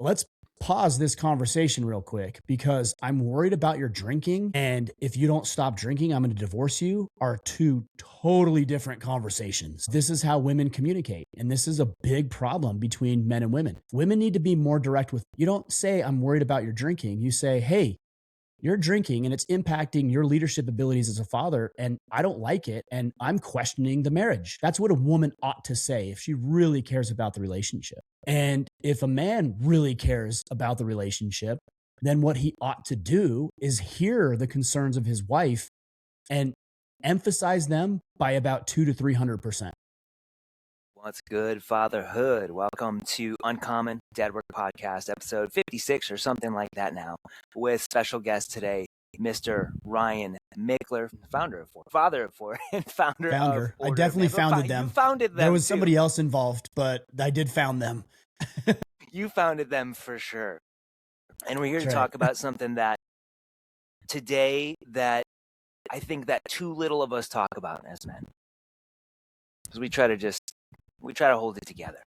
let's pause this conversation real quick because I'm worried about your drinking. And if you don't stop drinking, I'm going to divorce you are two totally different conversations. This is how women communicate. And this is a big problem between men and women. Women need to be more direct with, you don't say, I'm worried about your drinking. You say, hey, you're drinking and it's impacting your leadership abilities as a father, and I don't like it, and I'm questioning the marriage. That's what a woman ought to say if she really cares about the relationship. And if a man really cares about the relationship, then what he ought to do is hear the concerns of his wife and emphasize them by about 200 to 300%. What's good, fatherhood? Welcome to Uncommon Dad Work Podcast, episode 56 or something like that now, with special guest today, Mr. Ryan Michler, father of four, and founder of I definitely founded them. You founded them. There was too. somebody else involved, but I did found them. You founded them for sure. And we're here to That's talk right. about something that today that I think that too little of us talk about as men. Because we try to hold it together.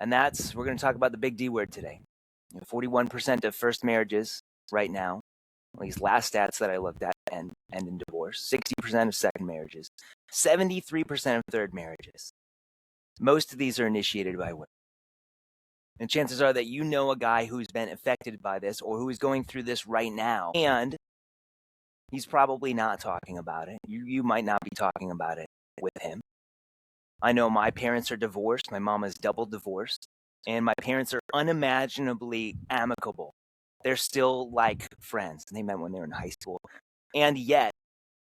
And we're going to talk about the big D word today. 41% of first marriages right now, at least last stats that I looked at, end in divorce. 60% of second marriages. 73% of third marriages. Most of these are initiated by women. And chances are that you know a guy who's been affected by this or who is going through this right now. And he's probably not talking about it. You might not be talking about it with him. I know my parents are divorced. My mom is double divorced. And my parents are unimaginably amicable. They're still like friends. And they met when they were in high school. And yet,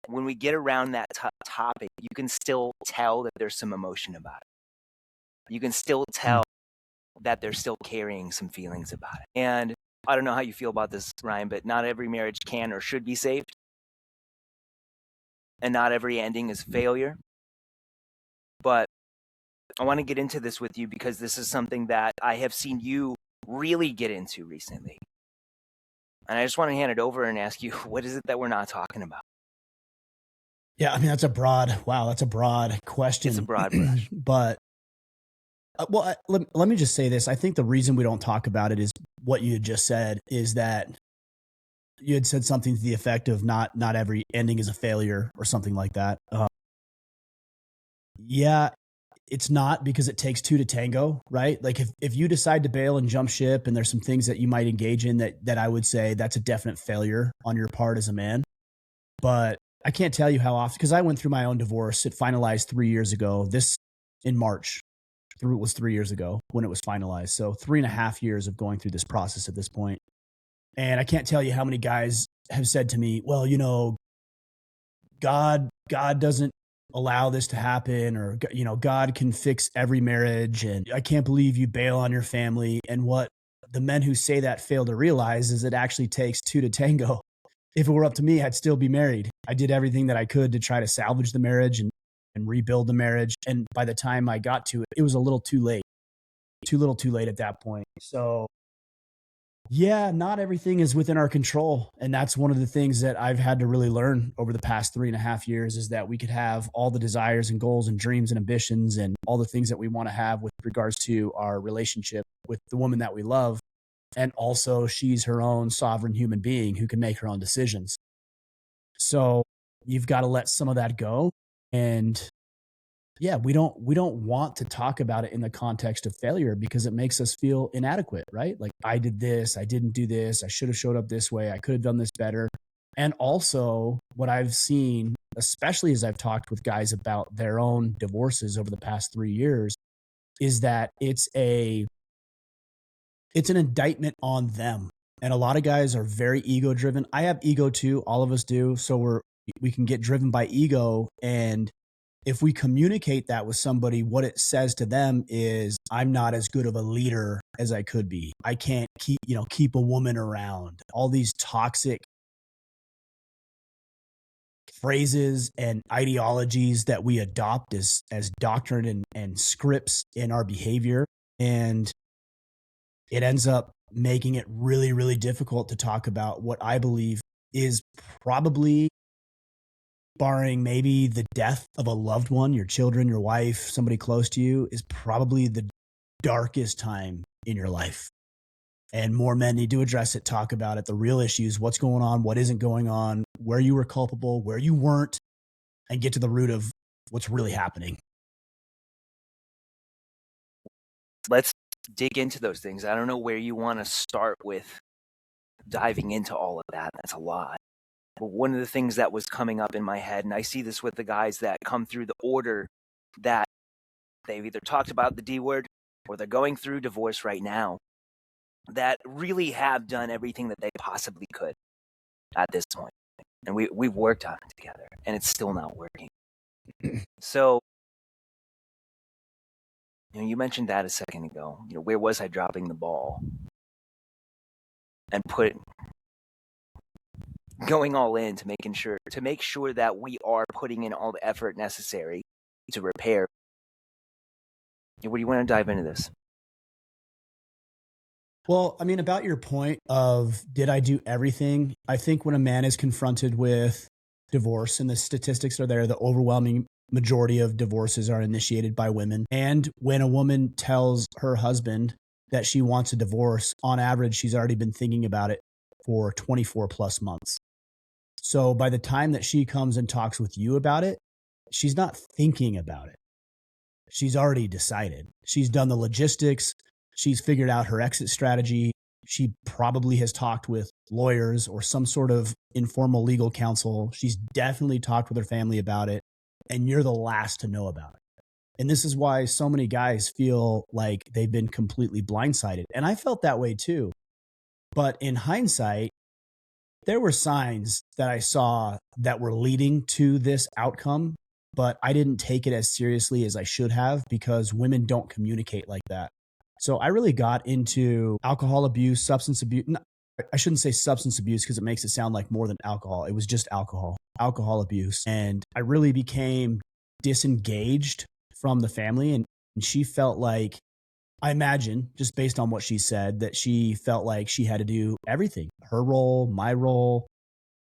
when we get around that topic, you can still tell that there's some emotion about it. You can still tell that they're still carrying some feelings about it. And I don't know how you feel about this, Ryan, but not every marriage can or should be saved. And not every ending is failure. But I want to get into this with you because this is something that I have seen you really get into recently. And I just want to hand it over and ask you, what is it that we're not talking about? Yeah, I mean, that's a broad question. It's a broad brush. But, let me just say this. I think the reason we don't talk about it is what you had just said, is that you had said something to the effect of not every ending is a failure or something like that. Yeah, it's not, because it takes two to tango, right? Like if you decide to bail and jump ship and there's some things that you might engage in that I would say that's a definite failure on your part as a man. But I can't tell you how often, because I went through my own divorce. It finalized 3 years ago, this in March. It was 3 years ago when it was finalized. So 3.5 years of going through this process at this point. And I can't tell you how many guys have said to me, well, God doesn't allow this to happen, or, God can fix every marriage. And I can't believe you bail on your family. And what the men who say that fail to realize is it actually takes two to tango. If it were up to me, I'd still be married. I did everything that I could to try to salvage the marriage and rebuild the marriage. And by the time I got to it, it was a little too late, too late at that point. So yeah, not everything is within our control. And that's one of the things that I've had to really learn over the past 3.5 years, is that we could have all the desires and goals and dreams and ambitions and all the things that we want to have with regards to our relationship with the woman that we love. And also she's her own sovereign human being who can make her own decisions. So you've got to let some of that go. And yeah, we don't want to talk about it in the context of failure, because it makes us feel inadequate, right? Like, I did this, I didn't do this, I should have showed up this way, I could have done this better. And also what I've seen, especially as I've talked with guys about their own divorces over the past 3 years, is that it's an indictment on them. And a lot of guys are very ego driven. I have ego too. All of us do. So we can get driven by ego. And if we communicate that with somebody, what it says to them is, I'm not as good of a leader as I could be. I can't keep a woman around. All these toxic phrases and ideologies that we adopt as doctrine and scripts in our behavior. And it ends up making it really, really difficult to talk about what I believe is probably, barring maybe the death of a loved one, your children, your wife, somebody close to you, is probably the darkest time in your life. and more men need to address it, talk about it, the real issues, what's going on, what isn't going on, where you were culpable, where you weren't, and get to the root of what's really happening. Let's dig into those things. I don't know where you want to start with diving into all of that. That's a lot. But one of the things that was coming up in my head, and I see this with the guys that come through the order that they've either talked about the D word or they're going through divorce right now, that really have done everything that they possibly could at this point. And we've worked on it together, and it's still not working. So, you mentioned that a second ago. Where was I dropping the ball? And going all in to make sure that we are putting in all the effort necessary to repair. What do you want to dive into this? Well, I mean, about your point of did I do everything? I think when a man is confronted with divorce, and the statistics are there, the overwhelming majority of divorces are initiated by women. And when a woman tells her husband that she wants a divorce, on average, she's already been thinking about it for 24 plus months. So by the time that she comes and talks with you about it, she's not thinking about it. She's already decided. She's done the logistics. She's figured out her exit strategy. She probably has talked with lawyers or some sort of informal legal counsel. She's definitely talked with her family about it, and you're the last to know about it. And this is why so many guys feel like they've been completely blindsided. And I felt that way too. But in hindsight, there were signs that I saw that were leading to this outcome, but I didn't take it as seriously as I should have because women don't communicate like that. So I really got into alcohol abuse, substance abuse. No, I shouldn't say substance abuse because it makes it sound like more than alcohol. It was just alcohol abuse. And I really became disengaged from the family. And she felt like, I imagine, just based on what she said, that she felt like she had to do everything, her role, my role.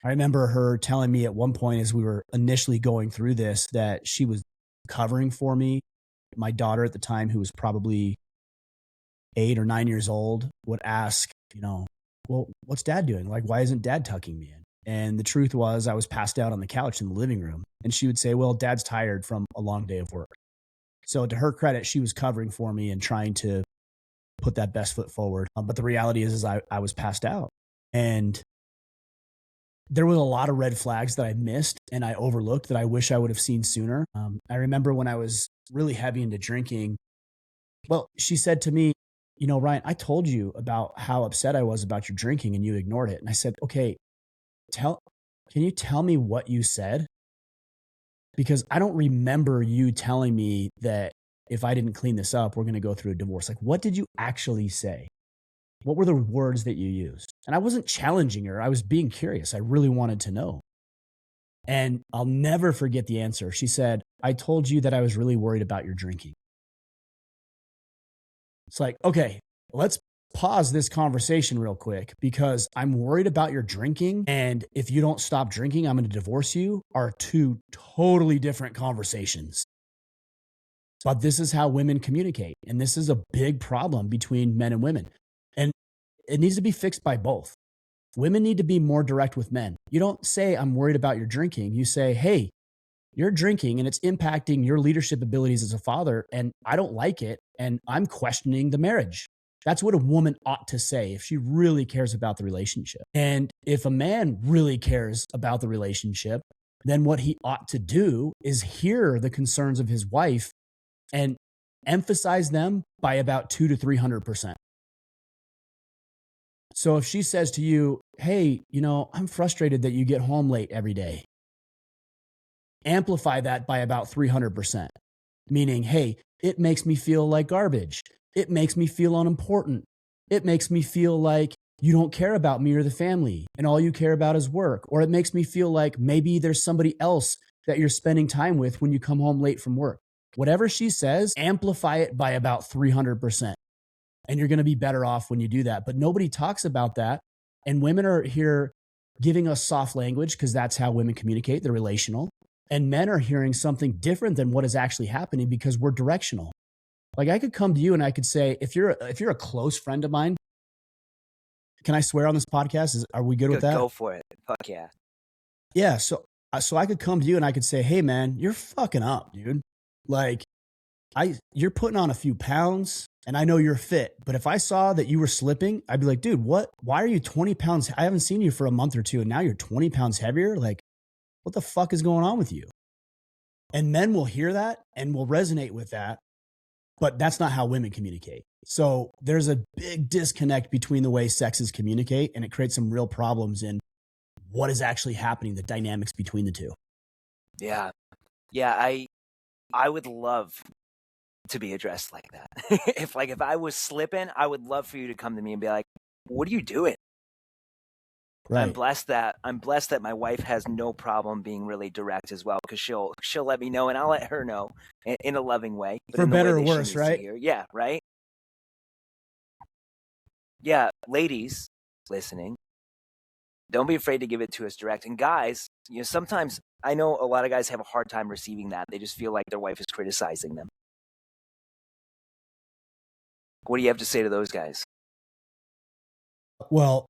I remember her telling me at one point as we were initially going through this that she was covering for me. My daughter at the time, who was probably 8 or 9 years old, would ask, well, what's dad doing? Like, why isn't dad tucking me in? And the truth was I was passed out on the couch in the living room. And she would say, well, dad's tired from a long day of work. So to her credit, she was covering for me and trying to put that best foot forward. But the reality is I was passed out. And there was a lot of red flags that I missed and I overlooked that I wish I would have seen sooner. I remember when I was really heavy into drinking, well, she said to me, Ryan, I told you about how upset I was about your drinking and you ignored it. And I said, okay, can you tell me what you said? Because I don't remember you telling me that if I didn't clean this up, we're going to go through a divorce. Like, what did you actually say? What were the words that you used? And I wasn't challenging her. I was being curious. I really wanted to know. And I'll never forget the answer. She said, I told you that I was really worried about your drinking. It's like, okay, let's pause this conversation real quick because I'm worried about your drinking. And if you don't stop drinking, I'm going to divorce you are two totally different conversations. But this is how women communicate. And this is a big problem between men and women. And it needs to be fixed by both. Women need to be more direct with men. You don't say, I'm worried about your drinking. You say, hey, you're drinking and it's impacting your leadership abilities as a father. And I don't like it. And I'm questioning the marriage. That's what a woman ought to say if she really cares about the relationship. And if a man really cares about the relationship, then what he ought to do is hear the concerns of his wife and emphasize them by about 200 to 300%. So if she says to you, hey, I'm frustrated that you get home late every day, amplify that by about 300%, meaning, hey, it makes me feel like garbage. It makes me feel unimportant. It makes me feel like you don't care about me or the family and all you care about is work. Or it makes me feel like maybe there's somebody else that you're spending time with when you come home late from work. Whatever she says, amplify it by about 300%. And you're going to be better off when you do that. But nobody talks about that. And women are here giving us soft language because that's how women communicate. They're relational. And men are hearing something different than what is actually happening because we're directional. Like I could come to you and I could say, if you're a close friend of mine Can I swear on this podcast? Are we good with that? Go for it. Fuck yeah. Yeah. So I could come to you and I could say, hey man, you're fucking up, dude. Like you're putting on a few pounds and I know you're fit, but if I saw that you were slipping, I'd be like, dude, why are you 20 pounds? I haven't seen you for a month or two and now you're 20 pounds heavier. Like, what the fuck is going on with you? And men will hear that and will resonate with that, but that's not how women communicate. So there's a big disconnect between the way sexes communicate, and it creates some real problems in what is actually happening, the dynamics between the two. Yeah. Yeah. I would love to be addressed like that. if I was slipping, I would love for you to come to me and be like, what are you doing? Right. I'm blessed that my wife has no problem being really direct as well, because she'll let me know and I'll let her know in a loving way. For better or worse, right? Yeah, right? Yeah, ladies listening, don't be afraid to give it to us direct. And guys, sometimes I know a lot of guys have a hard time receiving that. They just feel like their wife is criticizing them. What do you have to say to those guys? Well,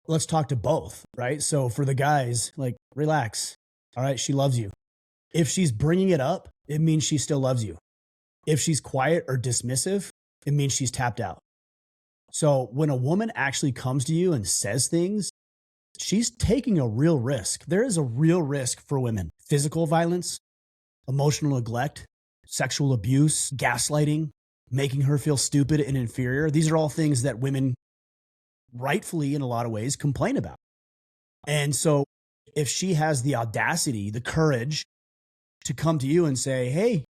let's talk to both, right? So for the guys, like, relax. All right, she loves you. If she's bringing it up, it means she still loves you. If she's quiet or dismissive, it means she's tapped out. So when a woman actually comes to you and says things, she's taking a real risk. There is a real risk for women. Physical violence, emotional neglect, sexual abuse, gaslighting, making her feel stupid and inferior. These are all things that women rightfully, in a lot of ways, complain about. And so if she has the audacity, the courage to come to you and say, hey,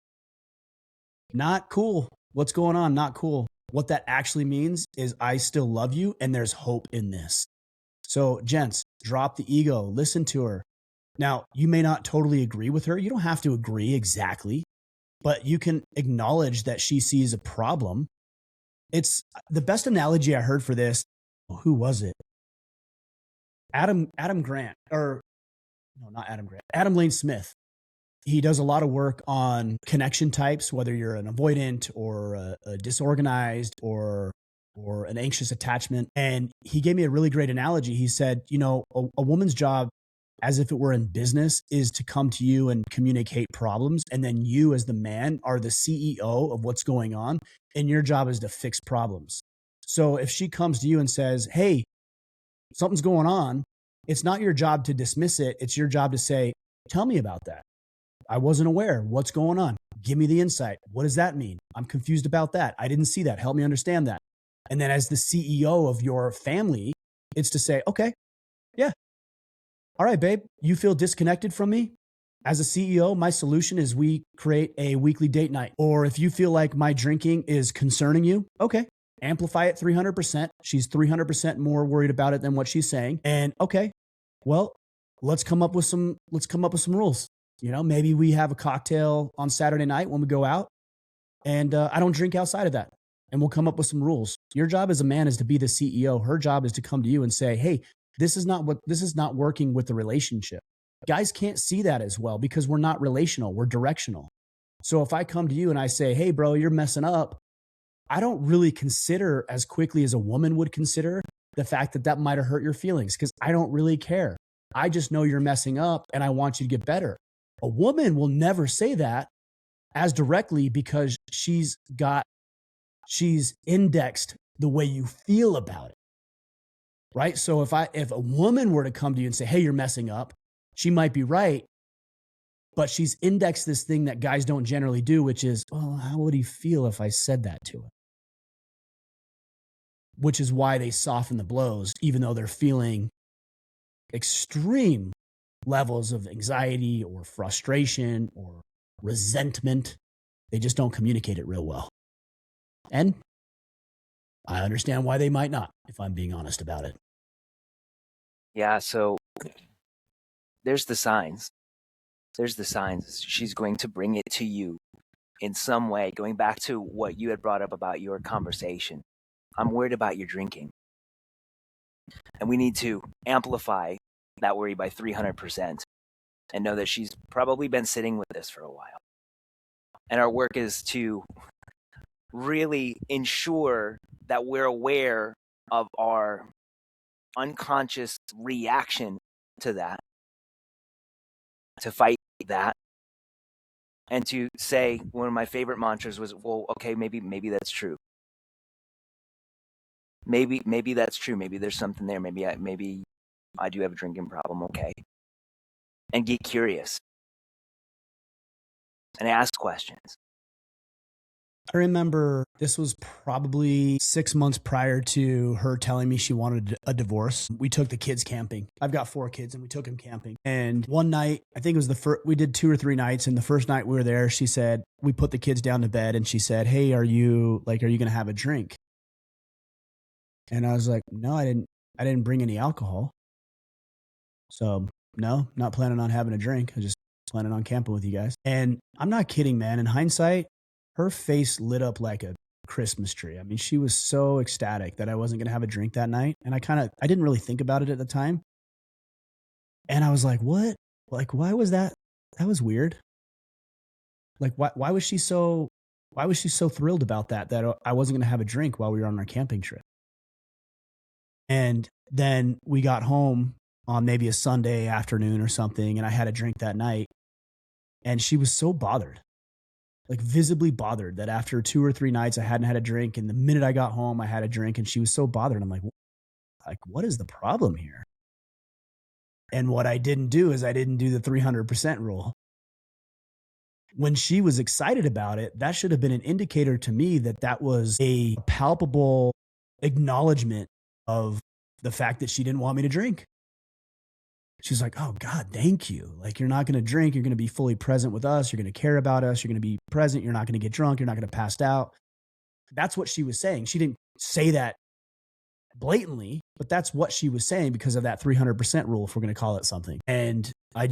not cool. What's going on? Not cool. What that actually means is I still love you and there's hope in this. So gents, drop the ego, listen to her. Now, you may not totally agree with her. You don't have to agree exactly, but you can acknowledge that she sees a problem. It's the best analogy I heard for this. Who was it? Adam Grant, or no, not Adam Grant, Adam Lane Smith. He does a lot of work on connection types, whether you're an avoidant or a disorganized or an anxious attachment. And he gave me a really great analogy. He said, a woman's job, as if it were in business, is to come to you and communicate problems. And then you as the man are the CEO of what's going on. And your job is to fix problems. So if she comes to you and says, hey, something's going on, it's not your job to dismiss it. It's your job to say, tell me about that. I wasn't aware. What's going on? Give me the insight. What does that mean? I'm confused about that. I didn't see that. Help me understand that. And then as the CEO of your family, it's to say, okay, yeah. All right, babe, you feel disconnected from me? As a CEO, my solution is we create a weekly date night. Or if you feel like my drinking is concerning you, okay, amplify it 300%. She's 300% more worried about it than what she's saying. And okay, well, let's come up with some rules. Maybe we have a cocktail on Saturday night when we go out, and I don't drink outside of that. And we'll come up with some rules. Your job as a man is to be the CEO. Her job is to come to you and say, hey, this is not working with the relationship. Guys can't see that as well because we're not relational. We're directional. So if I come to you and I say, hey, bro, you're messing up, I don't really consider as quickly as a woman would consider the fact that might have hurt your feelings, because I don't really care. I just know you're messing up and I want you to get better. A woman will never say that as directly because she's indexed the way you feel about it. Right? So if a woman were to come to you and say, hey, you're messing up, she might be right, but she's indexed this thing that guys don't generally do, which is, well, how would he feel if I said that to him? Which is why they soften the blows, even though they're feeling extreme levels of anxiety or frustration or resentment. They just don't communicate it real well. And I understand why they might not, if I'm being honest about it. Yeah, so there's the signs. She's going to bring it to you in some way. Going back to what you had brought up about your conversation, I'm worried about your drinking. And we need to amplify that worry by 300% and know that she's probably been sitting with this for a while. And our work is to really ensure that we're aware of our unconscious reaction to that, to fight that, and to say one of my favorite mantras was, well, okay, maybe that's true. Maybe that's true. Maybe there's something there. Maybe I do have a drinking problem. Okay. And get curious and ask questions. I remember this was probably 6 months prior to her telling me she wanted a divorce. We took the kids camping. I've got 4 kids and we took them camping. And one night, I think it was the first, we did 2 or 3 nights. And the first night we were there, she said, we put the kids down to bed and she said, hey, are you going to have a drink? And I was like, no, I didn't bring any alcohol. So no, not planning on having a drink. I just planning on camping with you guys. And I'm not kidding, man. In hindsight, her face lit up like a Christmas tree. I mean, she was so ecstatic that I wasn't going to have a drink that night. And I didn't really think about it at the time. And I was like, what? Like, why was that? That was weird. Like, why was she so thrilled about that I wasn't going to have a drink while we were on our camping trip? And then we got home on maybe a Sunday afternoon or something, and I had a drink that night. And she was so bothered, like visibly bothered, that after 2 or 3 nights I hadn't had a drink. And the minute I got home, I had a drink, and she was so bothered. I'm like, what is the problem here? And what I didn't do is I didn't do the 300% rule. When she was excited about it, that should have been an indicator to me that that was a palpable acknowledgement of the fact that she didn't want me to drink. She's like, oh God, thank you. Like, you're not going to drink. You're going to be fully present with us. You're going to care about us. You're going to be present. You're not going to get drunk. You're not going to pass out. That's what she was saying. She didn't say that blatantly, but that's what she was saying because of that 300% rule, if we're going to call it something. And I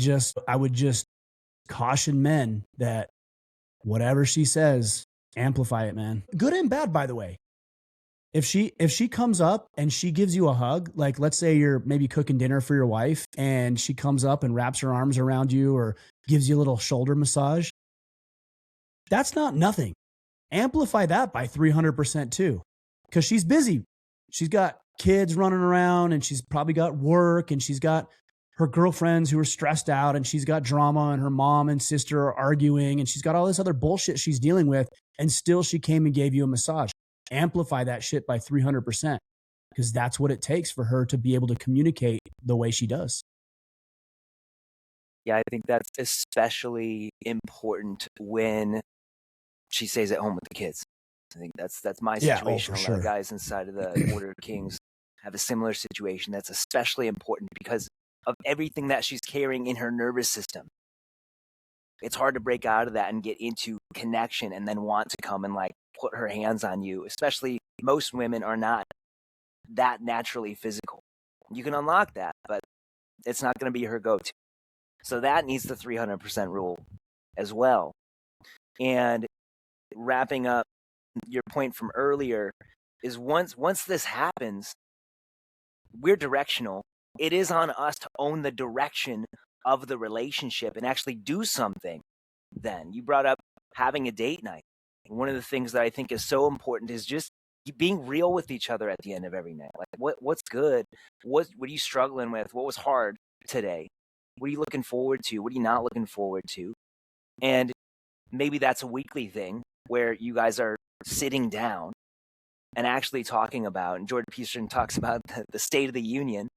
would just caution men that whatever she says, amplify it, man. Good and bad, by the way. If she comes up and she gives you a hug, like let's say you're maybe cooking dinner for your wife and she comes up and wraps her arms around you or gives you a little shoulder massage, that's not nothing. Amplify that by 300% too, because she's busy. She's got kids running around and she's probably got work and she's got her girlfriends who are stressed out and she's got drama and her mom and sister are arguing and she's got all this other bullshit she's dealing with, and still she came and gave you a massage. Amplify that shit by 300%, because that's what it takes for her to be able to communicate the way she does. Yeah, I think that's especially important when she stays at home with the kids. I think that's my situation. Yeah, a lot of guys inside of the Order of Kings have a similar situation. That's especially important because of everything that she's carrying in her nervous system. It's hard to break out of that and get into connection and then want to come and like put her hands on you, especially most women are not that naturally physical. You can unlock that, but it's not going to be her go-to. So that needs the 300% rule as well. And wrapping up your point from earlier is once this happens, we're directional. It is on us to own the direction of the relationship and actually do something. Then you brought up having a date night. One of the things that I think is so important is just being real with each other at the end of every night. Like what's good? What are you struggling with? What was hard today? What are you looking forward to? What are you not looking forward to? And maybe that's a weekly thing where you guys are sitting down and actually talking about, and Jordan Peterson talks about the state of the union,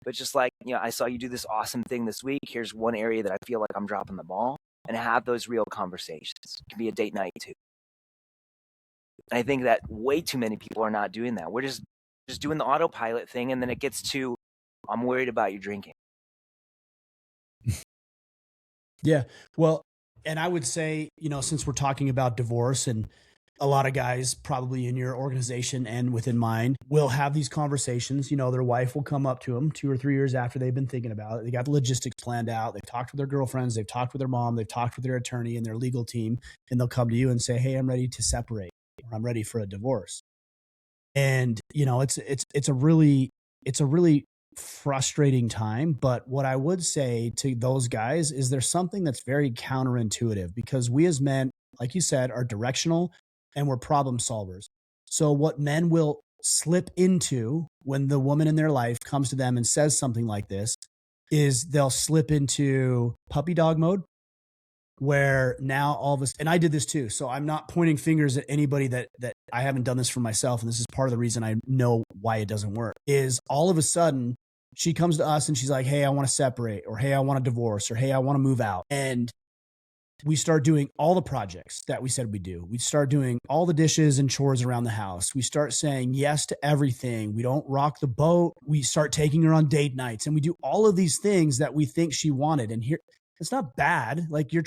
but just like, I saw you do this awesome thing this week. Here's one area that I feel like I'm dropping the ball, and have those real conversations. It can be a date night too. I think that way too many people are not doing that. We're just doing the autopilot thing, and then it gets to, I'm worried about you drinking. Yeah. Well, and I would say, since we're talking about divorce, and a lot of guys probably in your organization and within mine will have these conversations, their wife will come up to them 2 or 3 years after they've been thinking about it. They got the logistics planned out. They've talked with their girlfriends. They've talked with their mom. They've talked with their attorney and their legal team, and they'll come to you and say, hey, I'm ready to separate, or I'm ready for a divorce. And, it's a really frustrating time. But what I would say to those guys is there's something that's very counterintuitive, because we as men, like you said, are directional and we're problem solvers. So what men will slip into when the woman in their life comes to them and says something like this is they'll slip into puppy dog mode, where now all of us, and I did this too. So I'm not pointing fingers at anybody that I haven't done this for myself. And this is part of the reason I know why it doesn't work is all of a sudden she comes to us and she's like, hey, I want to separate, or hey, I want a divorce, or hey, I want to move out. And we start doing all the projects that we said we do. We start doing all the dishes and chores around the house. We start saying yes to everything. We don't rock the boat. We start taking her on date nights, and we do all of these things that we think she wanted. And here, it's not bad. Like you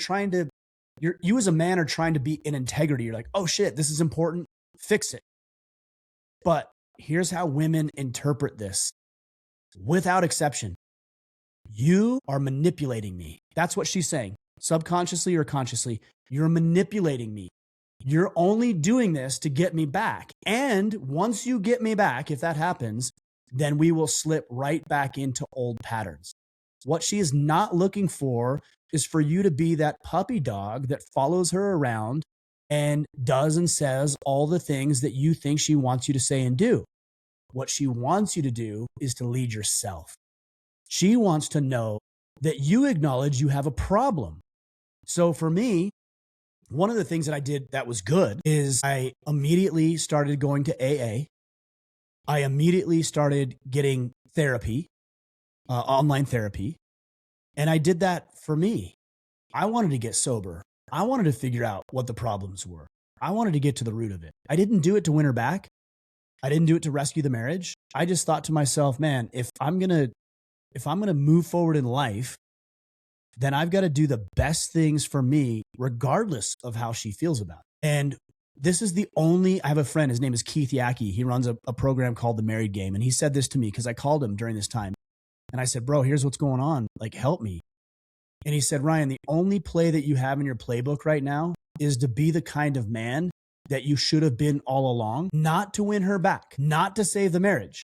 as a man are trying to be in integrity. You're like, oh shit, this is important. Fix it. But here's how women interpret this without exception. You are manipulating me. That's what she's saying. Subconsciously or consciously, you're manipulating me. You're only doing this to get me back. And once you get me back, if that happens, then we will slip right back into old patterns. What she is not looking for is for you to be that puppy dog that follows her around and does and says all the things that you think she wants you to say and do. What she wants you to do is to lead yourself. She wants to know that you acknowledge you have a problem. So for me, one of the things that I did that was good is I immediately started going to AA. I immediately started getting therapy, online therapy. And I did that for me. I wanted to get sober. I wanted to figure out what the problems were. I wanted to get to the root of it. I didn't do it to win her back. I didn't do it to rescue the marriage. I just thought to myself, man, if I'm going to move forward in life, then I've got to do the best things for me, regardless of how she feels about it. And this is I have a friend, his name is Keith Yackey. He runs a program called The Married Game. And he said this to me because I called him during this time. And I said, bro, here's what's going on. Like, help me. And he said, Ryan, the only play that you have in your playbook right now is to be the kind of man that you should have been all along, not to win her back, not to save the marriage,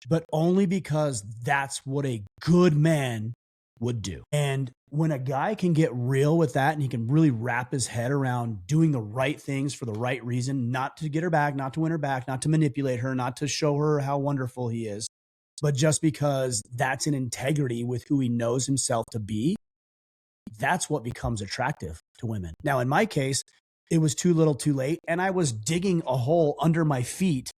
but only because that's what a good man would do. And when a guy can get real with that and he can really wrap his head around doing the right things for the right reason, not to get her back, not to win her back, not to manipulate her, not to show her how wonderful he is, but just because that's in integrity with who he knows himself to be, that's what becomes attractive to women. Now, in my case, it was too little too late, and I was digging a hole under my feet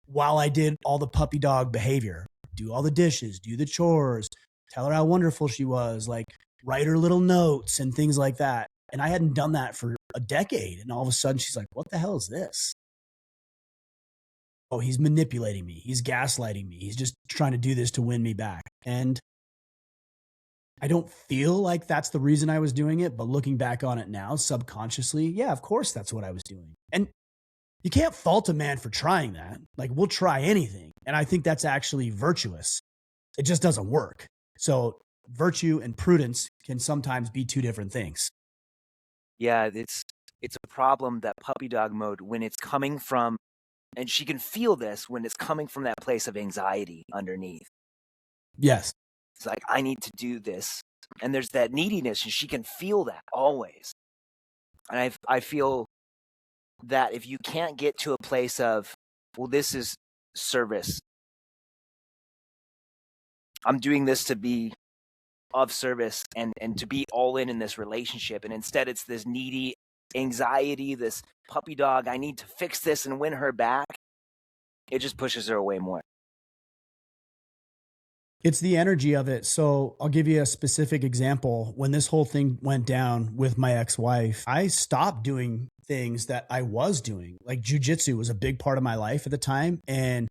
while I did all the puppy dog behavior, do all the dishes, do the chores, tell her how wonderful she was, like write her little notes and things like that. And I hadn't done that for a decade. And all of a sudden she's like, what the hell is this? Oh, he's manipulating me. He's gaslighting me. He's just trying to do this to win me back. And I don't feel like that's the reason I was doing it, but looking back on it now, subconsciously, yeah, of course that's what I was doing. And you can't fault a man for trying that. Like, we'll try anything. And I think that's actually virtuous. It just doesn't work. So virtue and prudence can sometimes be two different things. Yeah, it's a problem, that puppy dog mode, when it's coming from, and she can feel this when it's coming from that place of anxiety underneath. Yes. It's like, I need to do this. And there's that neediness, and she can feel that always. And I feel that if you can't get to a place of, well, this is service, I'm doing this to be of service and to be all in this relationship, and instead it's this needy anxiety, this puppy dog, I need to fix this and win her back, it just pushes her away more. It's the energy of it. So I'll give you a specific example. When this whole thing went down with my ex-wife, I stopped doing things that I was doing. Like jujitsu was a big part of my life at the time. And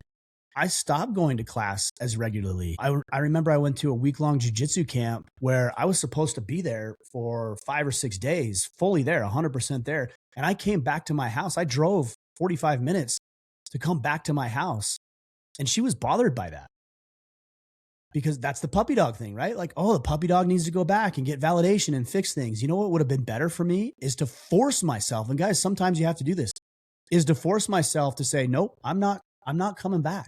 I stopped going to class as regularly. I remember I went to a week-long jujitsu camp where I was supposed to be there for 5 or 6 days, fully there, 100% there. And I came back to my house. I drove 45 minutes to come back to my house. And she was bothered by that. Because that's the puppy dog thing, right? Like, oh, the puppy dog needs to go back and get validation and fix things. You know what would have been better for me is to force myself. And guys, sometimes you have to do this, is to force myself to say, nope, I'm not coming back.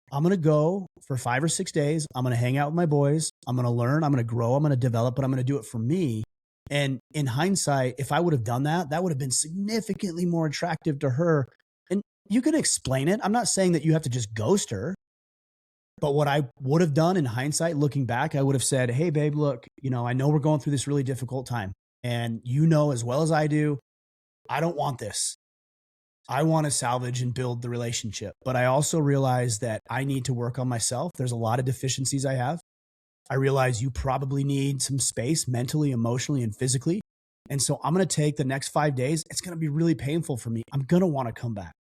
I'm going to go for 5 or 6 days. I'm going to hang out with my boys. I'm going to learn. I'm going to grow. I'm going to develop, but I'm going to do it for me. And in hindsight, if I would have done that, that would have been significantly more attractive to her. And you can explain it. I'm not saying that you have to just ghost her. But what I would have done in hindsight, looking back, I would have said, hey, babe, look, I know we're going through this really difficult time. And you know as well as I do, I don't want this. I want to salvage and build the relationship. But I also realize that I need to work on myself. There's a lot of deficiencies I have. I realize you probably need some space mentally, emotionally, and physically. And so I'm going to take the next 5 days. It's going to be really painful for me. I'm going to want to come back.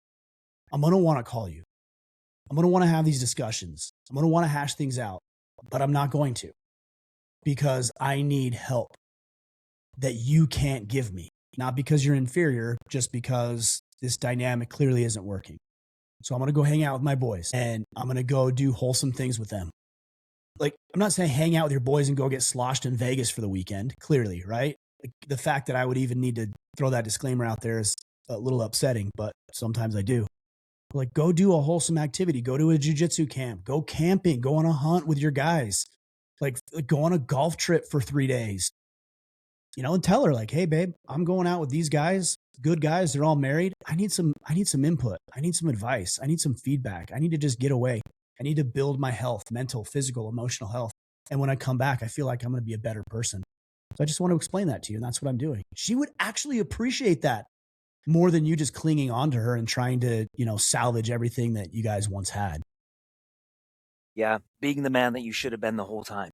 I'm going to want to call you. I'm going to want to have these discussions. I'm going to want to hash things out, but I'm not going to because I need help that you can't give me. Not because you're inferior, just because this dynamic clearly isn't working. So I'm going to go hang out with my boys and I'm going to go do wholesome things with them. Like, I'm not saying hang out with your boys and go get sloshed in Vegas for the weekend, clearly, right? Like, the fact that I would even need to throw that disclaimer out there is a little upsetting, but sometimes I do. Like, go do a wholesome activity, go to a jiu-jitsu camp, go camping, go on a hunt with your guys, like go on a golf trip for 3 days, and tell her like, hey babe, I'm going out with these guys, good guys. They're all married. I need some input. I need some advice. I need some feedback. I need to just get away. I need to build my health, mental, physical, emotional health. And when I come back, I feel like I'm going to be a better person. So I just want to explain that to you. And that's what I'm doing. She would actually appreciate that more than you just clinging on to her and trying to, salvage everything that you guys once had. Yeah. Being the man that you should have been the whole time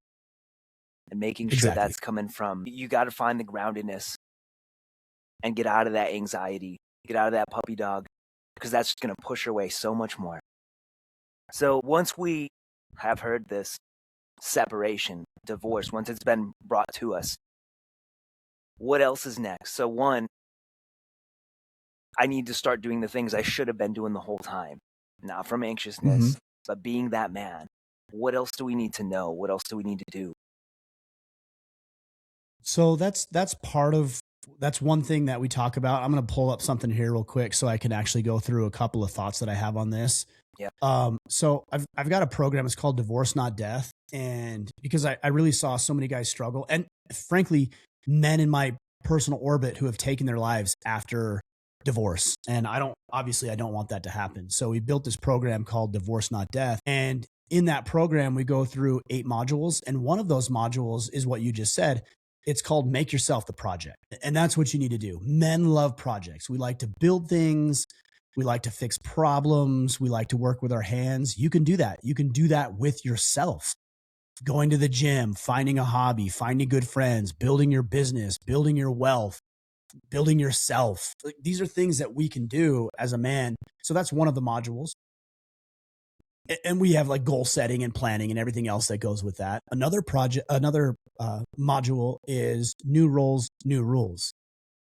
and making sure that's coming from, you got to find the groundedness and get out of that anxiety, get out of that puppy dog, because that's going to push her away so much more. So once we have heard this separation, divorce, once it's been brought to us, what else is next? So one, I need to start doing the things I should have been doing the whole time, not from anxiousness, but being that man. What else do we need to know? What else do we need to do? So that's one thing that we talk about. I'm going to pull up something here real quick so I can actually go through a couple of thoughts that I have on this. Yeah. So I've got a program. It's called Divorce Not Death. And because I really saw so many guys struggle, and frankly, men in my personal orbit who have taken their lives after divorce. And I don't want that to happen. So we built this program called Divorce Not Death. And in that program, we go through 8 modules. And one of those modules is what you just said. It's called Make Yourself the Project. And that's what you need to do. Men love projects. We like to build things. We like to fix problems. We like to work with our hands. You can do that. You can do that with yourself. Going to the gym, finding a hobby, finding good friends, building your business, building your wealth, building yourself. These are things that we can do as a man. So that's one of the modules. And we have like goal setting and planning and everything else that goes with that. Another module is new roles, new rules.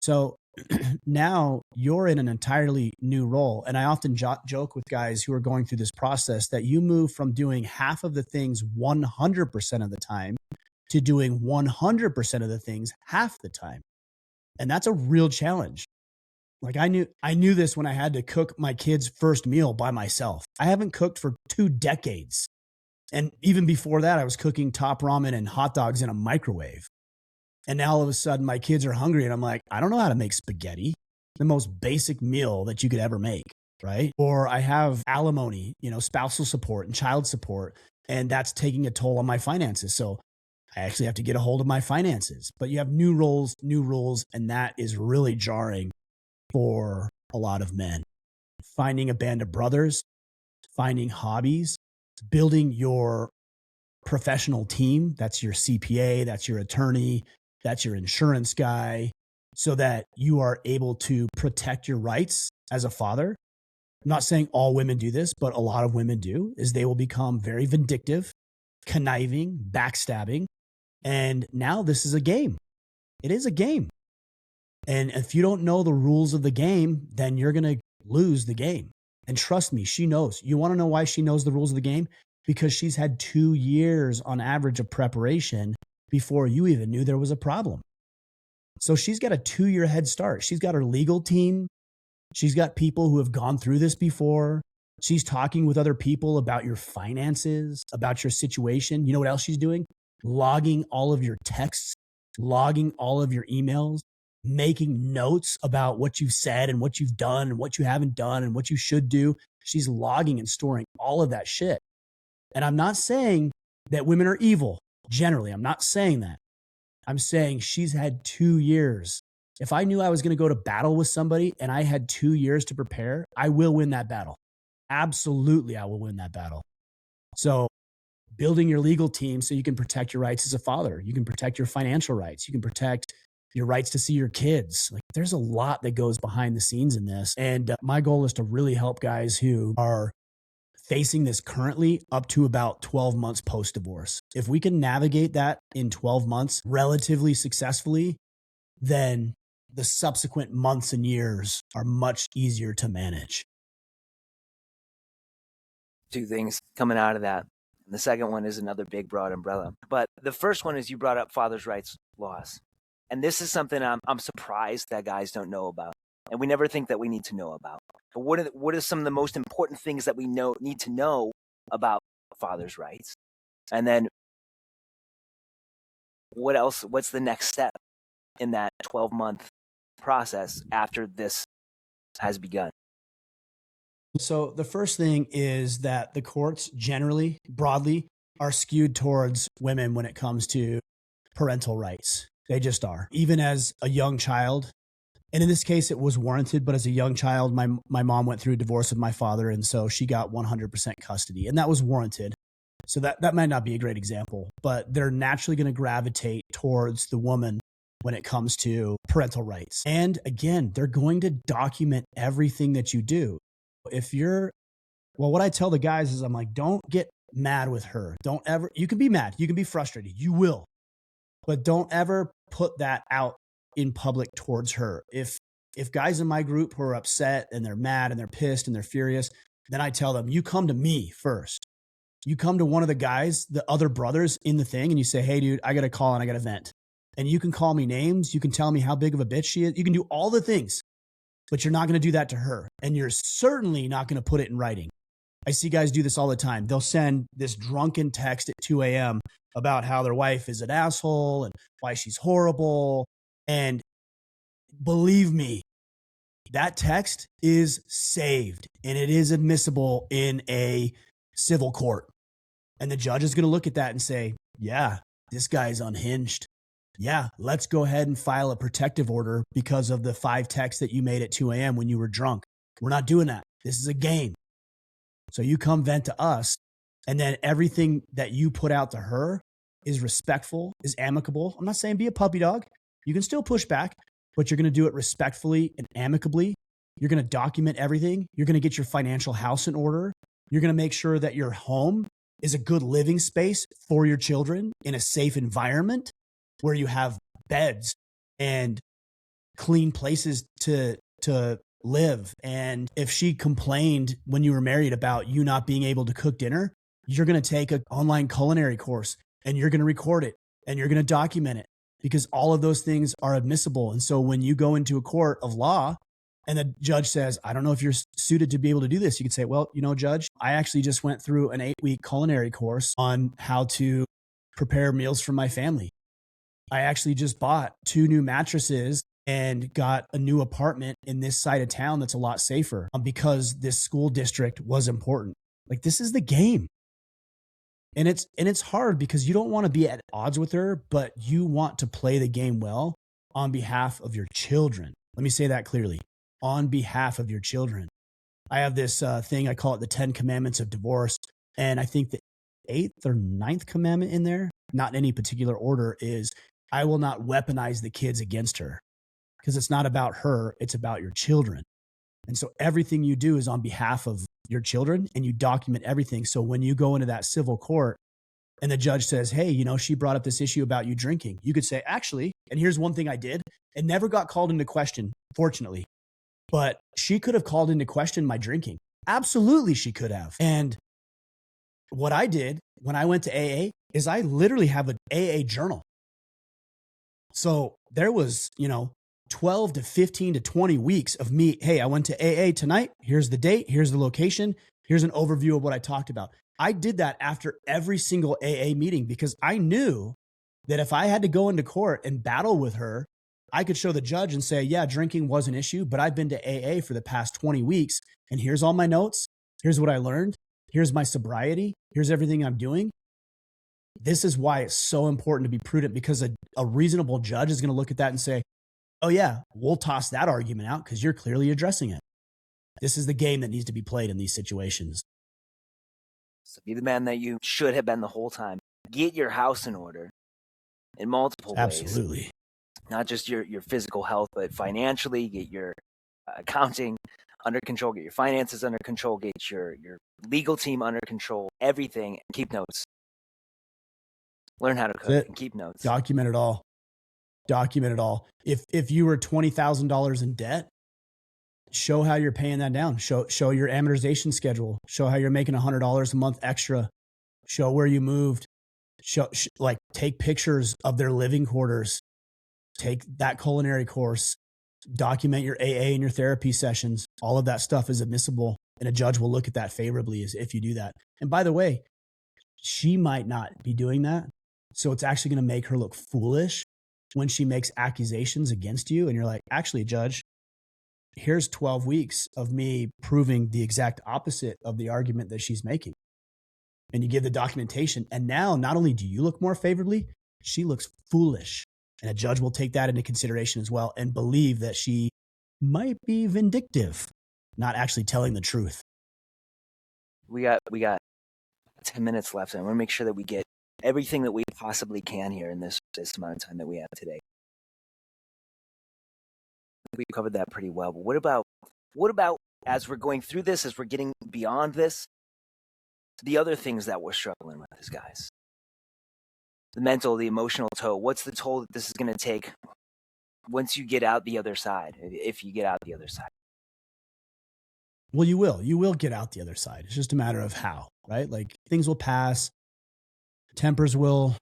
So now you're in an entirely new role. And I often joke with guys who are going through this process that you move from doing half of the things 100% of the time to doing 100% of the things half the time. And that's a real challenge. Like I knew this when I had to cook my kids' first meal by myself. I haven't cooked for 2 decades. And even before that, I was cooking top ramen and hot dogs in a microwave. And now all of a sudden my kids are hungry and I'm like, I don't know how to make spaghetti, the most basic meal that you could ever make, right? Or I have alimony, spousal support and child support, and that's taking a toll on my finances. So I actually have to get a hold of my finances. But you have new roles, new rules, and that is really jarring for a lot of men. Finding a band of brothers, finding hobbies, building your professional team. That's your CPA, that's your attorney, that's your insurance guy, so that you are able to protect your rights as a father. I'm not saying all women do this, but a lot of women do, is they will become very vindictive, conniving, backstabbing. And now this is a game. It is a game. And if you don't know the rules of the game, then you're going to lose the game. And trust me, she knows. You want to know why she knows the rules of the game? Because she's had 2 years on average of preparation before you even knew there was a problem. So she's got a 2-year head start. She's got her legal team. She's got people who have gone through this before. She's talking with other people about your finances, about your situation. You know what else she's doing? Logging all of your texts, logging all of your emails, making notes about what you've said and what you've done and what you haven't done and what you should do. She's logging and storing all of that shit. And I'm not saying that women are evil. Generally, I'm not saying that. I'm saying she's had 2 years. If I knew I was going to go to battle with somebody and I had 2 years to prepare, I will win that battle. Absolutely, I will win that battle. So building your legal team so you can protect your rights as a father. You can protect your financial rights. You can protect your rights to see your kids. Like, there's a lot that goes behind the scenes in this. And my goal is to really help guys who are facing this currently up to about 12 months post-divorce. If we can navigate that in 12 months relatively successfully, then the subsequent months and years are much easier to manage. Two things coming out of that. The second one is another big, broad umbrella. But the first one is you brought up father's rights laws. And this is something I'm surprised that guys don't know about. And we never think that we need to know about. But what are some of the most important things that we need to know about father's rights? And then what else? What's the next step in that 12-month process after this has begun? So the first thing is that the courts generally, broadly, are skewed towards women when it comes to parental rights. They just are. Even as a young child, and in this case, it was warranted, but as a young child, my mom went through a divorce with my father, and so she got 100% custody, and that was warranted. So that might not be a great example, but they're naturally going to gravitate towards the woman when it comes to parental rights. And again, they're going to document everything that you do. What I tell the guys is I'm like, don't get mad with her. Don't ever, you can be mad. You can be frustrated. You will, but don't ever put that out in public towards her. If guys in my group who are upset and they're mad and they're pissed and they're furious, then I tell them, you come to me first. You come to one of the guys, the other brothers in the thing, and you say, hey dude, I got a call and I got a vent. And you can call me names. You can tell me how big of a bitch she is. You can do all the things, but you're not going to do that to her. And you're certainly not going to put it in writing. I see guys do this all the time. They'll send this drunken text at 2 a.m. about how their wife is an asshole and why she's horrible. And believe me, that text is saved and it is admissible in a civil court. And the judge is going to look at that and say, yeah, this guy's unhinged. Yeah, let's go ahead and file a protective order because of the 5 texts that you made at 2 a.m. when you were drunk. We're not doing that. This is a game. So you come vent to us, and then everything that you put out to her is respectful, is amicable. I'm not saying be a puppy dog. You can still push back, but you're going to do it respectfully and amicably. You're going to document everything. You're going to get your financial house in order. You're going to make sure that your home is a good living space for your children in a safe environment where you have beds and clean places to live. And if she complained when you were married about you not being able to cook dinner, you're going to take an online culinary course and you're going to record it and you're going to document it because all of those things are admissible. And so when you go into a court of law and the judge says, I don't know if you're suited to be able to do this, you could say, well, judge, I actually just went through an 8-week culinary course on how to prepare meals for my family. I actually just bought 2 new mattresses and got a new apartment in this side of town that's a lot safer because this school district was important. Like, this is the game. And it's hard because you don't want to be at odds with her, but you want to play the game well on behalf of your children. Let me say that clearly. On behalf of your children. I have this thing, I call it the 10 commandments of divorce. And I think the 8th or 9th commandment in there, not in any particular order, is I will not weaponize the kids against her. Because it's not about her, it's about your children. And so everything you do is on behalf of your children and you document everything. So when you go into that civil court and the judge says, hey, she brought up this issue about you drinking, you could say, actually, and here's one thing I did. It never got called into question, fortunately, but she could have called into question my drinking. Absolutely, she could have. And what I did when I went to AA is I literally have an AA journal. So there was, 12 to 15 to 20 weeks of me. Hey, I went to AA tonight. Here's the date. Here's the location. Here's an overview of what I talked about. I did that after every single AA meeting because I knew that if I had to go into court and battle with her I could show the judge and say, yeah, drinking was an issue, but I've been to AA for the past 20 weeks. And here's all my notes. Here's what I learned. Here's my sobriety. Here's everything I'm doing. This is why it's so important to be prudent, because a reasonable judge is going to look at that and say, oh yeah, we'll toss that argument out because you're clearly addressing it. This is the game that needs to be played in these situations. So be the man that you should have been the whole time. Get your house in order in multiple ways. Absolutely. Not just your physical health, but financially. Get your accounting under control. Get your finances under control. Get your legal team under control. Everything. Keep notes. Learn how to cook and keep notes. Document it all. Document it all. If you were $20,000 in debt, show how you're paying that down. Show your amortization schedule. Show how you're making $100 a month extra. Show where you moved. Take pictures of their living quarters. Take that culinary course. Document your AA and your therapy sessions. All of that stuff is admissible, and a judge will look at that favorably as if you do that. And by the way, she might not be doing that. So it's actually going to make her look foolish when she makes accusations against you. And you're like, actually, judge, here's 12 weeks of me proving the exact opposite of the argument that she's making. And you give the documentation. And now not only do you look more favorably, she looks foolish. And a judge will take that into consideration as well and believe that she might be vindictive, not actually telling the truth. We got 10 minutes left. And I want to make sure that we get everything that we possibly can here in this amount of time that we have today. We covered that pretty well. But what about as we're going through this, as we're getting beyond this, the other things that we're struggling with as guys? The mental, the emotional toll. What's the toll that this is going to take once you get out the other side, if you get out the other side? Well, you will get out the other side. It's just a matter of how, right? Like, things will pass. Tempers will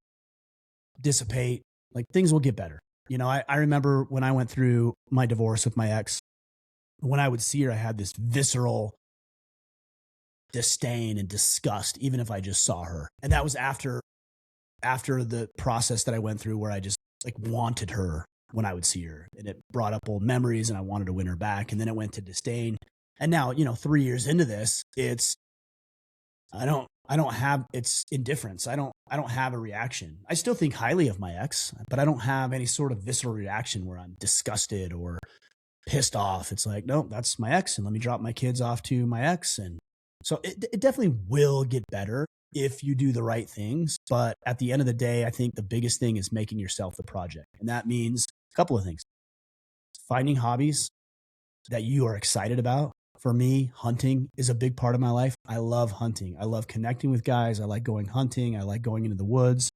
dissipate. Like, things will get better. You know, I remember when I went through my divorce with my ex, when I would see her, I had this visceral disdain and disgust, even if I just saw her. And that was after the process that I went through, where I just like wanted her when I would see her, and it brought up old memories and I wanted to win her back. And then it went to disdain. And now, 3 years into this, it's indifference. I don't have a reaction. I still think highly of my ex, but I don't have any sort of visceral reaction where I'm disgusted or pissed off. It's like, no, that's my ex, and let me drop my kids off to my ex. And so it definitely will get better if you do the right things. But at the end of the day, I think the biggest thing is making yourself the project. And that means a couple of things. Finding hobbies that you are excited about. For me, hunting is a big part of my life. I love hunting. I love connecting with guys. I like going hunting. I like going into the woods.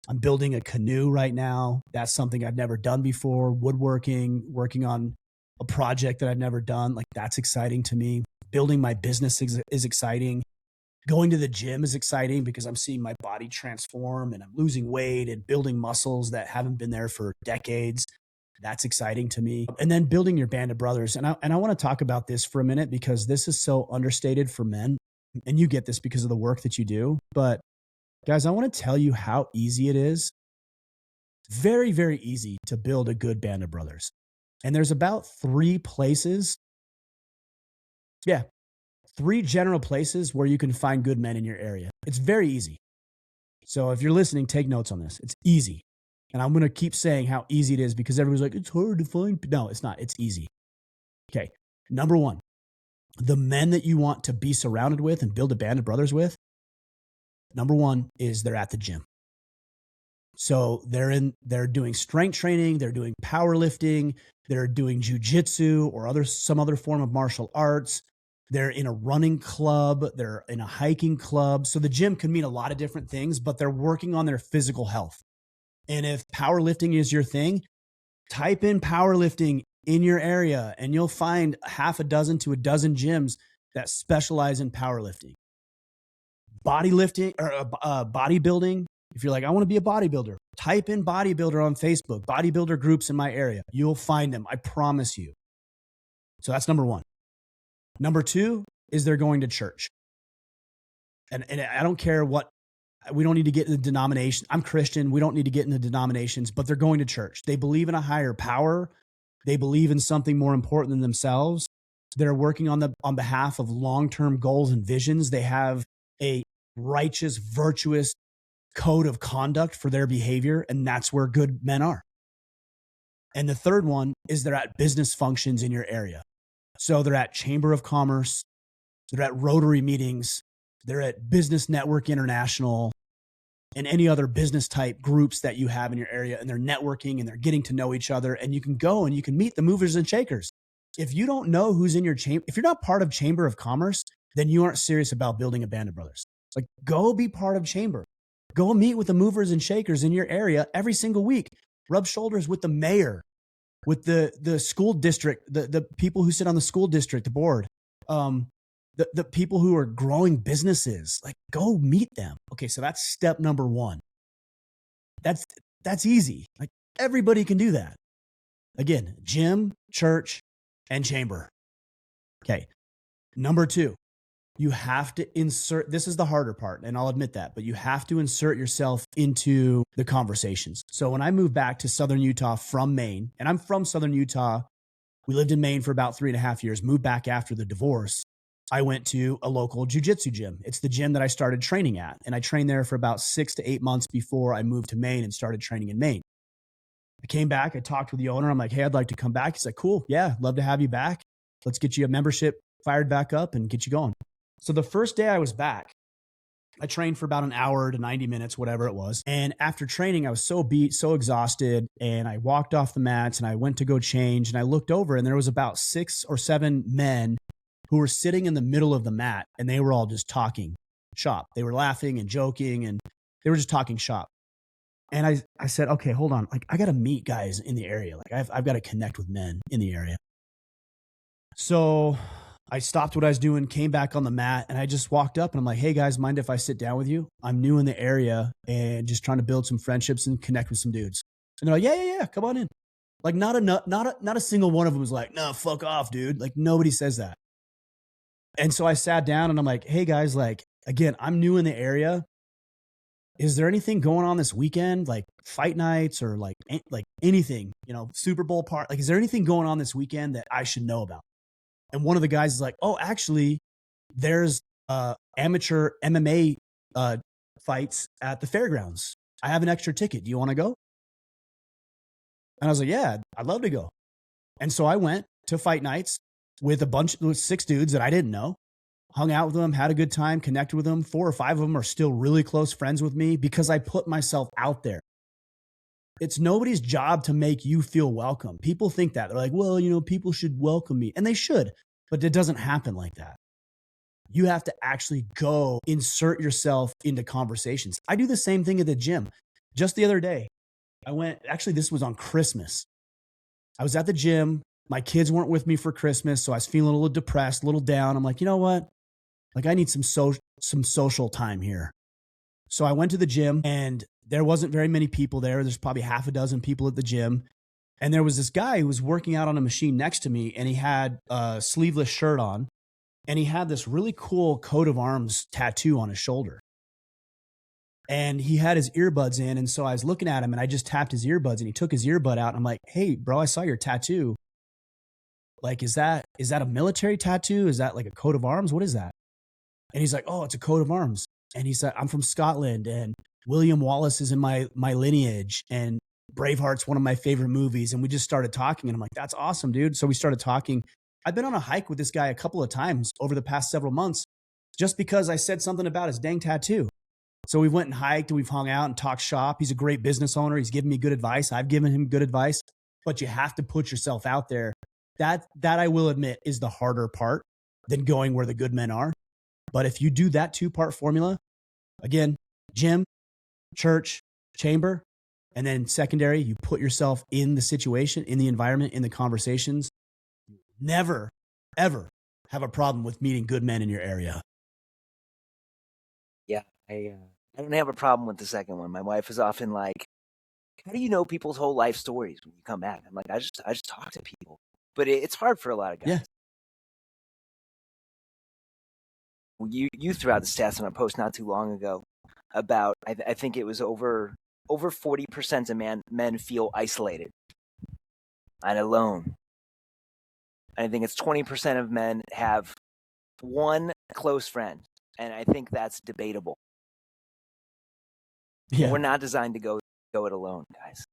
I'm building a canoe right now. That's something I've never done before. Woodworking, working on a project that I've never done. Like, that's exciting to me. Building my business is exciting. Going to the gym is exciting because I'm seeing my body transform and I'm losing weight and building muscles that haven't been there for decades. That's exciting to me. And then building your band of brothers. And I want to talk about this for a minute because this is so understated for men. And you get this because of the work that you do. But guys, I want to tell you how easy it is. Very, very easy to build a good band of brothers. And there's about 3 places. Yeah. 3 general places where you can find good men in your area. It's very easy. So if you're listening, take notes on this. It's easy. And I'm going to keep saying how easy it is because everyone's like, it's hard to find. No, it's not. It's easy. Okay. Number 1, the men that you want to be surrounded with and build a band of brothers with, number 1 is they're at the gym. So they're doing strength training, they're doing powerlifting, they're doing jujitsu or some other form of martial arts. They're in a running club, they're in a hiking club. So the gym can mean a lot of different things, but they're working on their physical health. And if powerlifting is your thing, type in powerlifting in your area and you'll find half a dozen to a dozen gyms that specialize in powerlifting. Bodybuilding. If you're like, I want to be a bodybuilder, type in bodybuilder on Facebook, bodybuilder groups in my area. You'll find them. I promise you. So that's number 1. Number 2 is they're going to church. And I don't care what We don't need to get into denomination. I'm Christian. We don't need to get into denominations, but they're going to church. They believe in a higher power. They believe in something more important than themselves. They're working on behalf of long-term goals and visions. They have a righteous, virtuous code of conduct for their behavior, and that's where good men are. And the third one is they're at business functions in your area. So they're at Chamber of Commerce, they're at Rotary meetings, they're at Business Network International, and any other business type groups that you have in your area, and they're networking and they're getting to know each other, and you can go and you can meet the movers and shakers. If you don't know who's in your chamber, if you're not part of Chamber of Commerce, then you aren't serious about building a band of brothers. Like, go be part of Chamber. Go meet with the movers and shakers in your area every single week. Rub shoulders with the mayor, with the school district, the people who sit on the school district, the board, the people who are growing businesses. Like, go meet them. Okay, so that's step number one. That's easy. Like, everybody can do that. Again, gym, church, and chamber. Okay. Number two, you have to insert, this is the harder part, and I'll admit that, but you have to insert yourself into the conversations. So when I moved back to Southern Utah from Maine, and I'm from Southern Utah, we lived in Maine for about 3.5 years, moved back after the divorce. I went to a local jujitsu gym. It's the gym that I started training at. And I trained there for about 6 to 8 months before I moved to Maine and started training in Maine. I came back, I talked with the owner. I'm like, hey, I'd like to come back. He's like, cool. Yeah, love to have you back. Let's get you a membership fired back up and get you going. So the first day I was back, I trained for about an hour to 90 minutes, whatever it was. And after training, I was so beat, so exhausted. And I walked off the mats and I went to go change. And I looked over and there was about 6 or 7 men who were sitting in the middle of the mat. And they were all just talking shop. They were laughing and joking and they were just talking shop. And I said, okay, hold on. Like, I got to meet guys in the area. Like, I've got to connect with men in the area. So I stopped what I was doing, came back on the mat, and I just walked up and I'm like, hey guys, mind if I sit down with you? I'm new in the area and just trying to build some friendships and connect with some dudes. And they're like, yeah, come on in. Like, not a single one of them was like, no, fuck off, dude. Like, nobody says that. And so I sat down and I'm like, hey guys, like, again, I'm new in the area. Is there anything going on this weekend? Like fight nights or like anything, Super Bowl part? Like, is there anything going on this weekend that I should know about? And one of the guys is like, oh, actually, there's amateur MMA fights at the fairgrounds. I have an extra ticket. Do you want to go? And I was like, yeah, I'd love to go. And so I went to fight nights with 6 dudes that I didn't know, hung out with them, had a good time, connected with them. 4 or 5 of them are still really close friends with me because I put myself out there. It's nobody's job to make you feel welcome. People think that. They're like, well, people should welcome me. And they should, but it doesn't happen like that. You have to actually go insert yourself into conversations. I do the same thing at the gym. Just the other day, this was on Christmas. I was at the gym. My kids weren't with me for Christmas, so I was feeling a little depressed, a little down. I'm like, you know what? Like, I need some social time here. So I went to the gym and there wasn't very many people there. There's probably half a dozen people at the gym. And there was this guy who was working out on a machine next to me and he had a sleeveless shirt on and he had this really cool coat of arms tattoo on his shoulder. And he had his earbuds in. And so I was looking at him and I just tapped his earbuds and he took his earbud out. And I'm like, hey, bro, I saw your tattoo. Like, is that a military tattoo? Is that like a coat of arms? What is that? And he's like, oh, it's a coat of arms. And he said, I'm from Scotland and William Wallace is in my lineage and Braveheart's one of my favorite movies. And we just started talking and I'm like, that's awesome, dude. So we started talking. I've been on a hike with this guy a couple of times over the past several months just because I said something about his dang tattoo. So we went and hiked and we've hung out and talked shop. He's a great business owner. He's given me good advice. I've given him good advice, but you have to put yourself out there. That I will admit is the harder part than going where the good men are. But if you do that 2-part formula, again, gym, church, chamber, and then secondary, you put yourself in the situation, in the environment, in the conversations, never, ever have a problem with meeting good men in your area. Yeah, I don't have a problem with the second one. My wife is often like, how do you know people's whole life stories when you come back? I'm like, I just talk to people. But it's hard for a lot of guys. Yeah. You threw out the stats on a post not too long ago about, I think it was over 40% of men feel isolated and alone. And I think it's 20% of men have one close friend. And I think that's debatable. Yeah. We're not designed to go it alone, guys.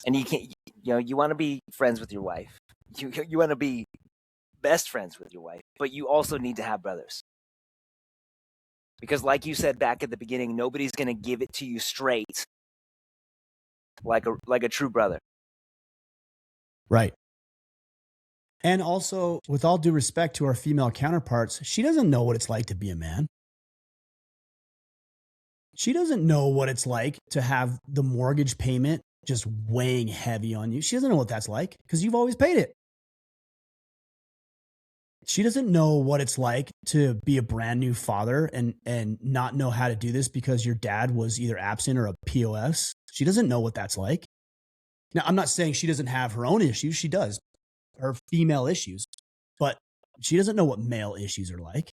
And you can't, you want to be friends with your wife. You want to be best friends with your wife, but you also need to have brothers. Because like you said back at the beginning, nobody's going to give it to you straight like a true brother. Right. And also, with all due respect to our female counterparts, she doesn't know what it's like to be a man. She doesn't know what it's like to have the mortgage payment just weighing heavy on you. She doesn't know what that's like because you've always paid it. She doesn't know what it's like to be a brand new father and not know how to do this because your dad was either absent or a POS. She doesn't know what that's like. Now, I'm not saying she doesn't have her own issues. She does, her female issues, but she doesn't know what male issues are like.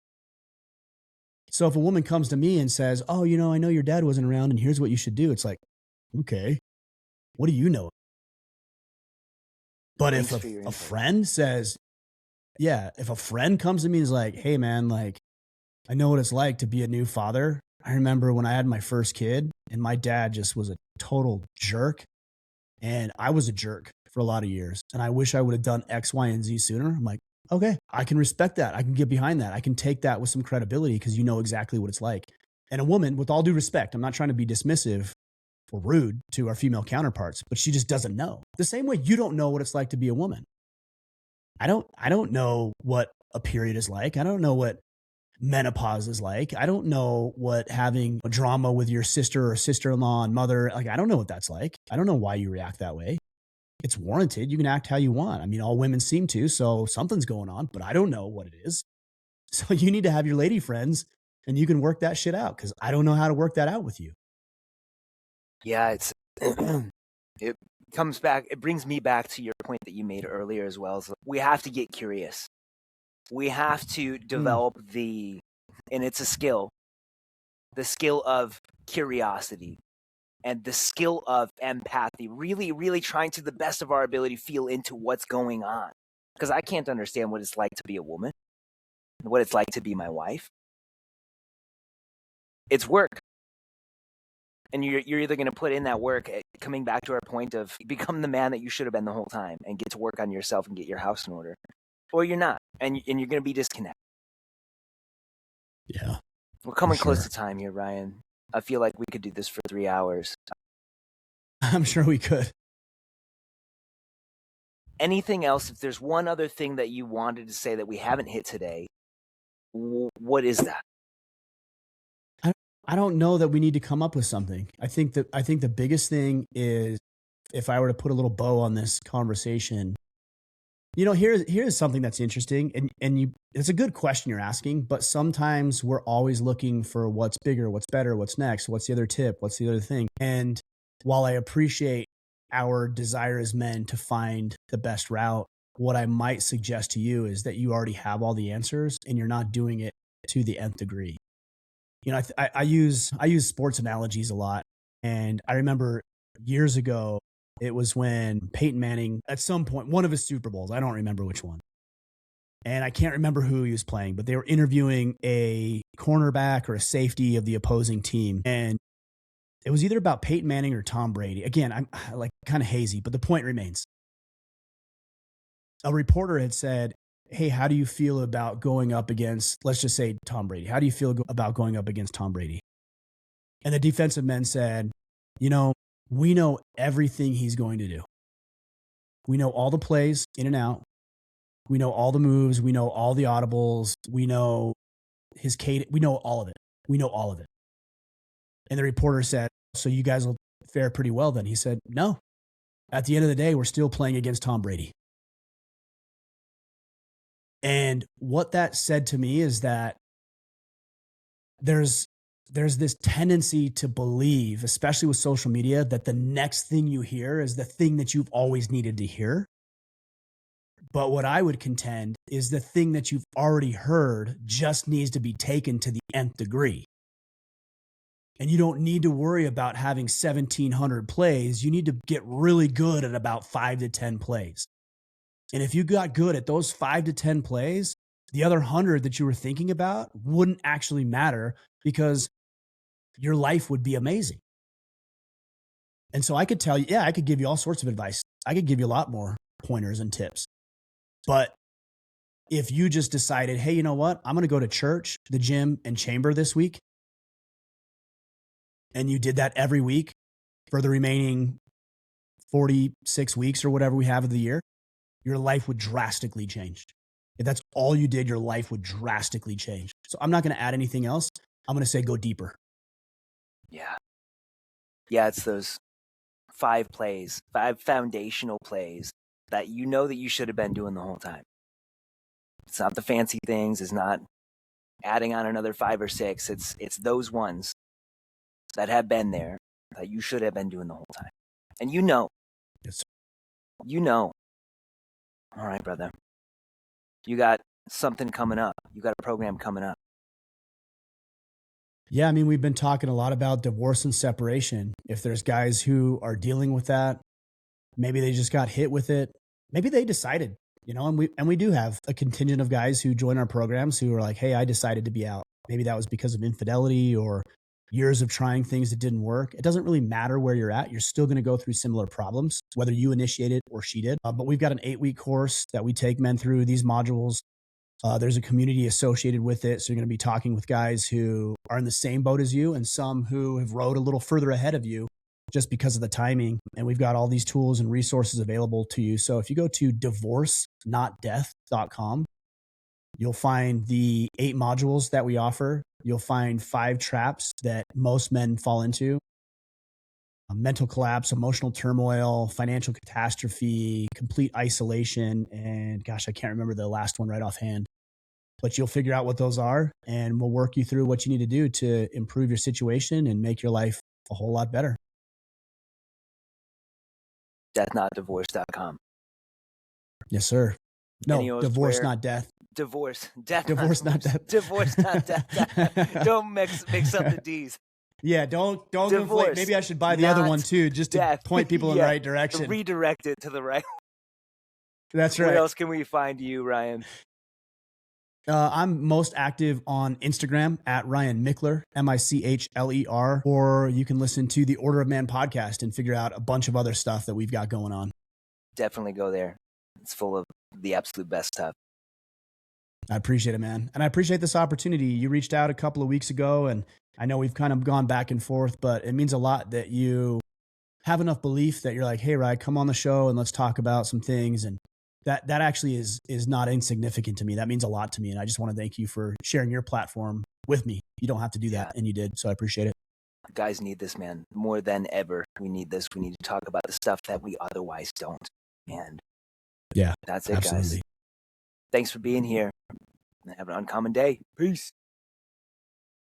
So if a woman comes to me and says, oh, I know your dad wasn't around and here's what you should do. It's like, okay, what do you know? But if a friend says, if a friend comes to me and is like, hey man, like, I know what it's like to be a new father. I remember when I had my first kid and my dad just was a total jerk. And I was a jerk for a lot of years. And I wish I would have done X, Y, and Z sooner. I'm like, okay, I can respect that. I can get behind that. I can take that with some credibility because you know exactly what it's like. And a woman, with all due respect, I'm not trying to be dismissive or rude to our female counterparts, but she just doesn't know. The same way you don't know what it's like to be a woman. I don't know what a period is like. I don't know what menopause is like. I don't know what having a drama with your sister or sister-in-law and mother, like, I don't know what that's like. I don't know why you react that way. It's warranted. You can act how you want. I mean, all women seem to, so something's going on, but I don't know what it is. So you need to have your lady friends and you can work that shit out because I don't know how to work that out with you. Yeah, it's it comes back. It brings me back to your point that you made earlier as well. So we have to get curious. We have to develop and it's a skill, the skill of curiosity and the skill of empathy, really, really trying to the best of our ability feel into what's going on. Because I can't understand what it's like to be a woman, what it's like to be my wife. It's work. And you're either going to put in that work, coming back to our point of become the man that you should have been the whole time and get to work on yourself and get your house in order, or you're not, and you're going to be disconnected. Yeah. We're coming close to time here, Ryan. I feel like we could do this for 3 hours. I'm sure we could. Anything else? If there's one other thing that you wanted to say that we haven't hit today, what is that? I don't know that we need to come up with something. I think the biggest thing is, if I were to put a little bow on this conversation, here's something that's interesting, and it's a good question you're asking, but sometimes we're always looking for what's bigger, what's better, what's next, what's the other tip, what's the other thing. And while I appreciate our desire as men to find the best route, what I might suggest to you is that you already have all the answers and you're not doing it to the nth degree. I use sports analogies a lot. And I remember years ago, it was when Peyton Manning, at some point, one of his Super Bowls, I don't remember which one, and I can't remember who he was playing, but they were interviewing a cornerback or a safety of the opposing team. And it was either about Peyton Manning or Tom Brady. Again, I'm like kind of hazy, but the point remains. A reporter had said, hey, how do you feel about going up against, let's just say, Tom Brady? How do you feel about going up against Tom Brady? And the defensive men said, we know everything he's going to do. We know all the plays in and out. We know all the moves. We know all the audibles. We know his cadence. We know all of it. We know all of it. And the reporter said, so you guys will fare pretty well then. He said, no. At the end of the day, we're still playing against Tom Brady. And what that said to me is that there's this tendency to believe, especially with social media, that the next thing you hear is the thing that you've always needed to hear. But what I would contend is the thing that you've already heard just needs to be taken to the nth degree. And you don't need to worry about having 1,700 plays. You need to get really good at about 5 to 10 plays. And if you got good at those 5 to 10 plays, the other 100 that you were thinking about wouldn't actually matter because your life would be amazing. And so I could tell you, yeah, I could give you all sorts of advice. I could give you a lot more pointers and tips. But if you just decided, hey, you know what? I'm going to go to church, the gym, and chamber this week, and you did that every week for the remaining 46 weeks or whatever we have of the year, your life would drastically change. If that's all you did, your life would drastically change. So I'm not going to add anything else. I'm going to say go deeper. Yeah. Yeah, it's those 5 plays, 5 foundational plays that you know that you should have been doing the whole time. It's not the fancy things. It's not adding on another 5 or 6. It's those ones that have been there that you should have been doing the whole time. And you know. Yes. You know. All right, brother. You got something coming up. You got a program coming up. Yeah, I mean, we've been talking a lot about divorce and separation. If there's guys who are dealing with that, maybe they just got hit with it. Maybe they decided, and we do have a contingent of guys who join our programs who are like, hey, I decided to be out. Maybe that was because of infidelity or years of trying things that didn't work. It doesn't really matter where you're at. You're still going to go through similar problems, whether you initiated or she did. But we've got an 8-week course that we take men through these modules. There's a community associated with it. So you're going to be talking with guys who are in the same boat as you and some who have rode a little further ahead of you just because of the timing. And we've got all these tools and resources available to you. So if you go to divorcenotdeath.com, you'll find the 8 modules that we offer. You'll find 5 traps that most men fall into: mental collapse, emotional turmoil, financial catastrophe, complete isolation, and gosh, I can't remember the last one right offhand. But you'll figure out what those are, and we'll work you through what you need to do to improve your situation and make your life a whole lot better. Deathnotdivorce.com. Yes, sir. No, divorce, not death. Divorce. Death. Divorce, not death. Divorce, not death. Don't mix up the D's. Yeah, don't Divorce, conflate. Maybe I should buy the other one too, just to death. point people in the right direction. Redirect it to the right. That's right. Where else can we find you, Ryan? I'm most active on Instagram at Ryan Michler, Michler, or you can listen to the Order of Man podcast and figure out a bunch of other stuff that we've got going on. Definitely go there. It's full of the absolute best stuff. I appreciate it, man. And I appreciate this opportunity. You reached out a couple of weeks ago, and I know we've kind of gone back and forth, but it means a lot that you have enough belief that you're like, hey, Ryan, come on the show and let's talk about some things. And that actually is not insignificant to me. That means a lot to me. And I just want to thank you for sharing your platform with me. You don't have to do that. And you did. So I appreciate it. Guys need this, man. More than ever. We need this. We need to talk about the stuff that we otherwise don't. And yeah, that's it, absolutely. Guys. Thanks for being here. Have an uncommon day. Peace.